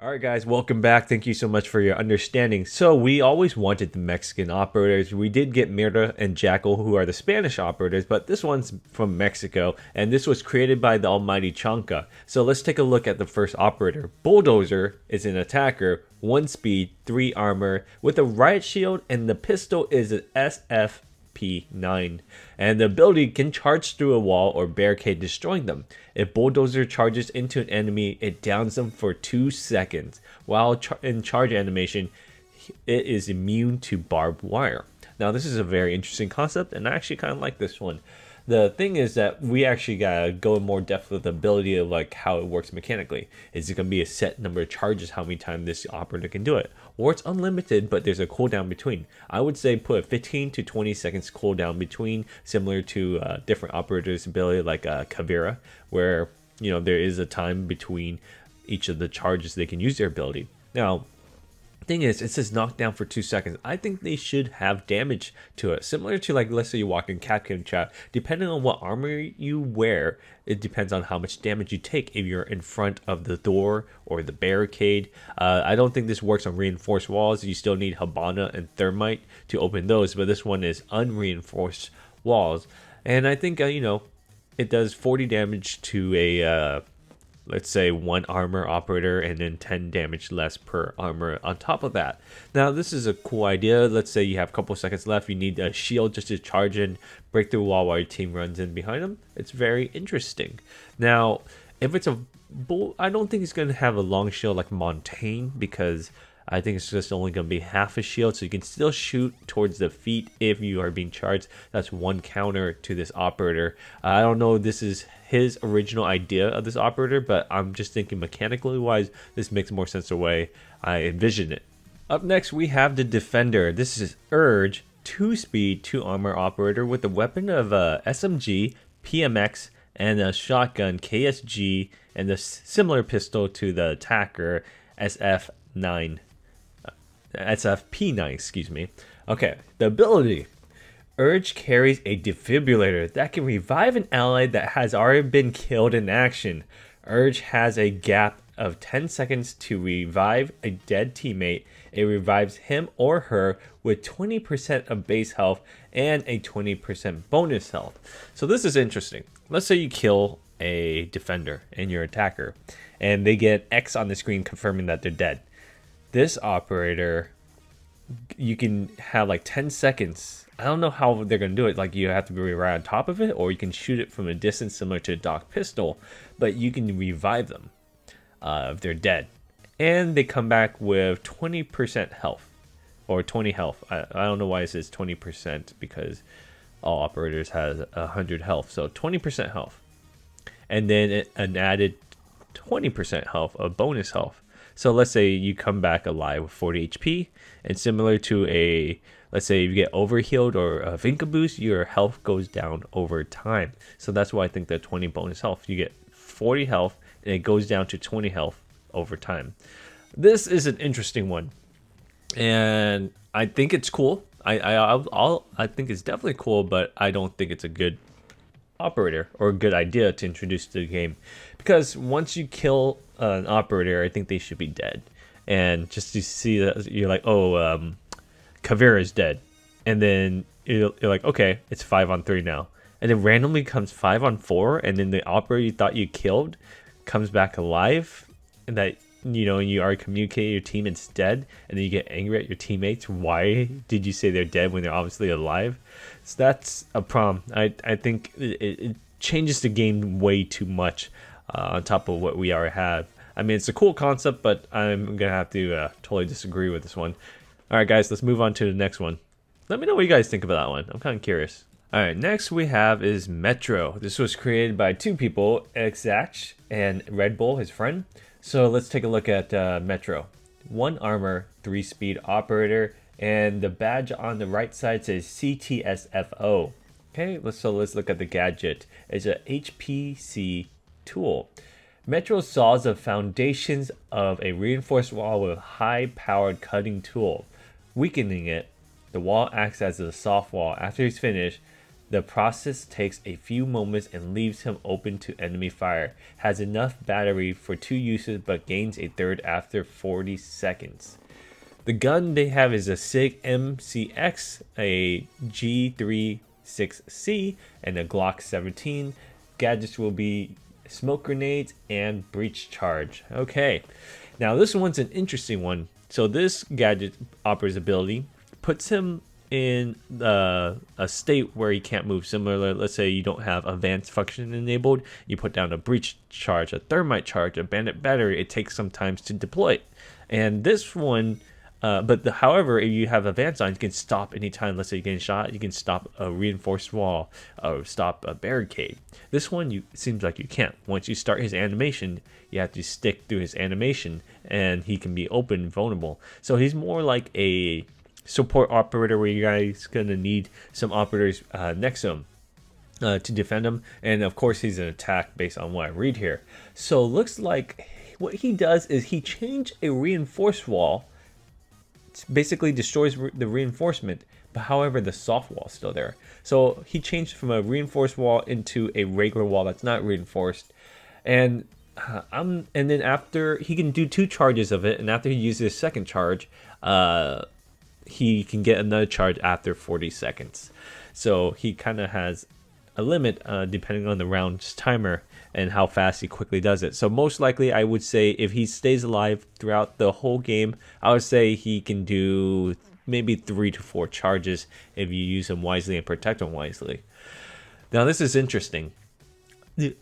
All right, guys, welcome back. Thank you so much for your understanding. So, we always wanted the Mexican operators. We did get Mirta and Jackal, who are the Spanish operators, but this one's from Mexico, and this was created by the almighty Chanka. So, let's take a look at the first operator. Bulldozer is an attacker, 1 speed, 3 armor, with a riot shield, and the pistol is an SF-P9, and the ability can charge through a wall or barricade, destroying them. If Bulldozer charges into an enemy, it downs them for 2 seconds. While in charge animation, it is immune to barbed wire. Now, this is a very interesting concept, and I actually kind of like this one. The thing is that we actually gotta go in more depth with the ability of like how it works mechanically. Is it gonna be a set number of charges how many times this operator can do it, or it's unlimited but there's a cooldown between? I would say put a 15 to 20 seconds cooldown between, similar to different operators' ability like Kavira, where there is a time between each of the charges they can use their ability. Now, thing is, it says knockdown for 2 seconds. I think they should have damage to it, similar to, like, let's say you walk in Capcom chat. Depending on what armor you wear, it depends on how much damage you take if you're in front of the door or the barricade. I don't think this works on reinforced walls. You still need Habana and Thermite to open those, but this one is unreinforced walls, and I think it does 40 damage to a let's say 1 armor operator, and then 10 damage less per armor on top of that. Now, this is a cool idea. Let's say you have a couple seconds left, you need a shield just to charge in, break through a wall while your team runs in behind them. It's very interesting. Now, if it's a bull, I don't think it's going to have a long shield like Montaigne, because I think it's just only going to be half a shield, so you can still shoot towards the feet if you are being charged. That's one counter to this operator. I don't know if this is his original idea of this operator, but I'm just thinking mechanically wise, this makes more sense the way I envision it. Up next, we have the Defender. This is Urge, 2 speed, 2 armor operator with a weapon of SMG, PMX, and a shotgun, KSG, and a similar pistol to the attacker, SFP9, excuse me. Okay, the ability. Urge carries a defibrillator that can revive an ally that has already been killed in action. Urge has a gap of 10 seconds to revive a dead teammate. It revives him or her with 20% of base health and a 20% bonus health. So this is interesting. Let's say you kill a defender and your attacker, and they get X on the screen confirming that they're dead. This operator, you can have like 10 seconds. I don't know how they're going to do it. Like, you have to be right on top of it, or you can shoot it from a distance similar to a Doc pistol, but you can revive them if they're dead. And they come back with 20% health, or 20 health. I don't know why it says 20%, because all operators has 100 health. So 20% health. And then an added 20% health of bonus health. So let's say you come back alive with 40 HP, and similar to let's say you get overhealed or a Vinca boost, your health goes down over time. So that's why I think that 20 bonus health, you get 40 health, and it goes down to 20 health over time. This is an interesting one, and I think it's cool. I think it's definitely cool, but I don't think it's a good operator or a good idea to introduce to the game, because once you kill an operator, I think they should be dead. And just to see that, you're like, oh, Kavira is dead, and then you're like, okay, it's 5-on-3 now, and then randomly comes 5-on-4, and then the operator you thought you killed comes back alive, and that you already communicated your team it's dead, and then you get angry at your teammates. Why did you say they're dead when they're obviously alive? So that's a problem. I think it changes the game way too much on top of what we already have. I mean, it's a cool concept, but I'm gonna have to totally disagree with this one. All right, guys, let's move on to the next one. Let me know what you guys think about that one. I'm kind of curious. All right, next we have is Metro. This was created by 2 people, Exact and Red Bull, his friend. So let's take a look at Metro. 1 armor, 3 speed operator, and the badge on the right side says CTSFO. Okay, let's look at the gadget. It's a HPC tool. Metro saws the foundations of a reinforced wall with a high-powered cutting tool. Weakening it, the wall acts as a soft wall. After he's finished, The process takes a few moments and leaves him open to enemy fire. Has enough battery for 2 uses but gains a third after 40 seconds. The gun they have is a SIG MCX, a G36C, and a Glock 17. Gadgets will be smoke grenades and breach charge. Okay, now this one's an interesting one. So this gadget operator's ability puts him in a state where he can't move. Similar, let's say you don't have advanced function enabled, you put down a breach charge, a thermite charge, a bandit battery. It takes some time to deploy it. And this one, however, if you have advanced on, you can stop anytime. Let's say you're getting shot, you can stop a reinforced wall or stop a barricade. This one, it seems like you can't. Once you start his animation, you have to stick through his animation, and he can be open and vulnerable. So he's more like a support operator where you guys gonna need some operators next to him to defend him, and of course he's an attack based on what I read here. So looks like what he does is he changed a reinforced wall, basically destroys the reinforcement, but however the soft wall is still there. So he changed from a reinforced wall into a regular wall that's not reinforced, and then after he can do 2 charges of it, and after he uses his second charge, he can get another charge after 40 seconds. So he kind of has a limit depending on the round's timer and how fast he quickly does it. So most likely, I would say if he stays alive throughout the whole game, I would say he can do maybe 3 to 4 charges if you use him wisely and protect him wisely. Now this is interesting.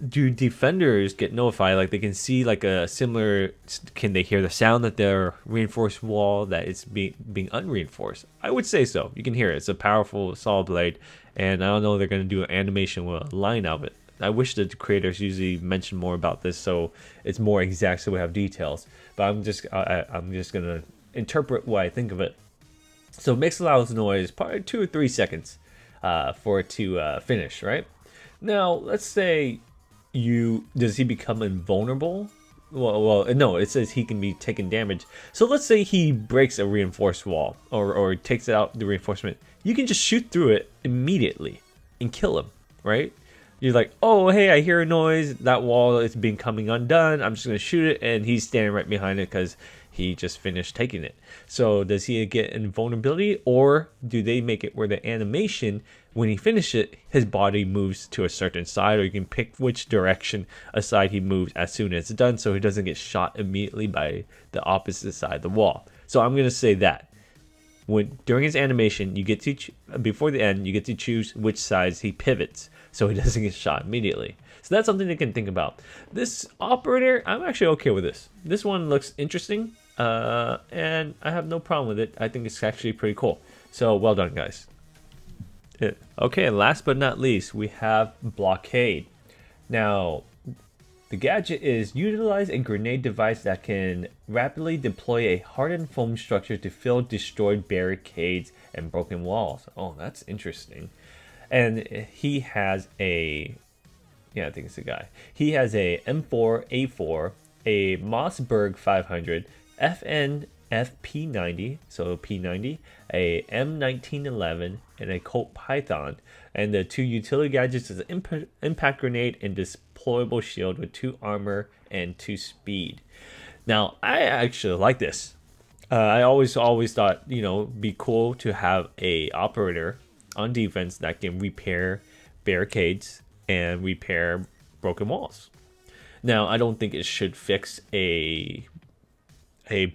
Do defenders get notified? Like they can see like a similar, can they hear the sound that their reinforced wall that it's being unreinforced? I would say so. You can hear it. It's a powerful saw blade, and I don't know, they're going to do an animation with a line of it. I wish the creators usually mention more about this so it's more exact so we have details, but I'm just going to interpret what I think of it. So it makes a loud noise, probably 2 or 3 seconds for it to finish, right? Now, let's say does he become invulnerable? Well, no, it says he can be taken damage. So let's say he breaks a reinforced wall or takes out the reinforcement. You can just shoot through it immediately and kill him, right? You're like, oh, hey, I hear a noise. That wall is coming undone. I'm just going to shoot it. And he's standing right behind it because he just finished taking it. So does he get invulnerability, or do they make it where the animation, when he finishes it, his body moves to a certain side, or you can pick which direction aside he moves as soon as it's done so he doesn't get shot immediately by the opposite side of the wall. So I'm going to say that during his animation, you get to before the end, you get to choose which sides he pivots so he doesn't get shot immediately. So that's something they can think about. This operator, I'm actually okay with this. This one looks interesting, and I have no problem with it. I think it's actually pretty cool. So well done, guys. Okay, last but not least, we have Blockade. Now, the gadget is utilize a grenade device that can rapidly deploy a hardened foam structure to fill destroyed barricades and broken walls. Oh, that's interesting. And he has a, I think it's a guy. He has a M4A4, a Mossberg 500, FNF-P90, so P90, a M1911, and a Colt Python. And the 2 utility gadgets is an impact grenade and deployable shield with 2 armor and 2 speed. Now, I actually like this. I always thought, be cool to have a operator on defense that can repair barricades and repair broken walls. Now, I don't think it should fix a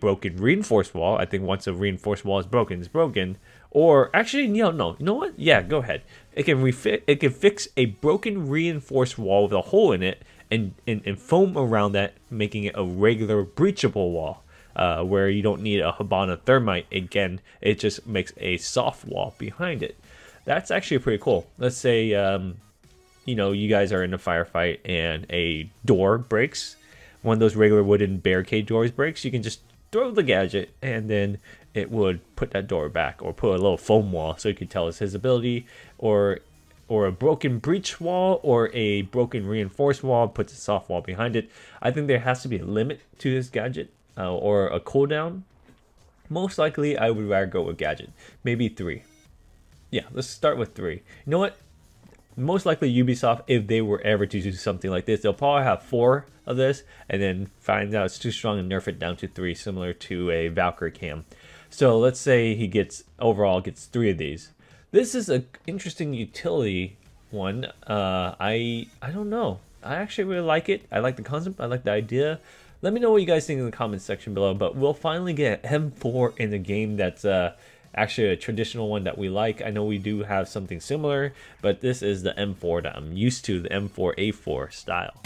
broken reinforced wall. I think once a reinforced wall is broken, it's broken. Or actually, no. You know what? Yeah, go ahead. It can fix a broken reinforced wall with a hole in it and foam around that, making it a regular breachable wall. Where you don't need a Habana thermite. Again, it just makes a soft wall behind it. That's actually pretty cool. Let's say, you guys are in a firefight and a door breaks. One of those regular wooden barricade doors breaks. You can just throw the gadget and then it would put that door back, or put a little foam wall so you could tell it's his ability, or a broken breach wall or a broken reinforced wall, puts a soft wall behind it. I think there has to be a limit to this gadget, or a cooldown. Most likely, I would rather go with gadget. Maybe 3. Yeah, let's start with 3. You know what? most likely Ubisoft, if they were ever to do something like this, they'll probably have 4 of this and then find out it's too strong and nerf it down to 3, similar to a Valkyrie cam. So let's say he gets 3 of these. This is an interesting utility one. I don't know. I actually really like it. I like the concept. I like the idea. Let me know what you guys think in the comments section below. But we'll finally get M4 in a game that's actually a traditional one that we like. I know we do have something similar, but this is the M4 that I'm used to, the M4A4 style.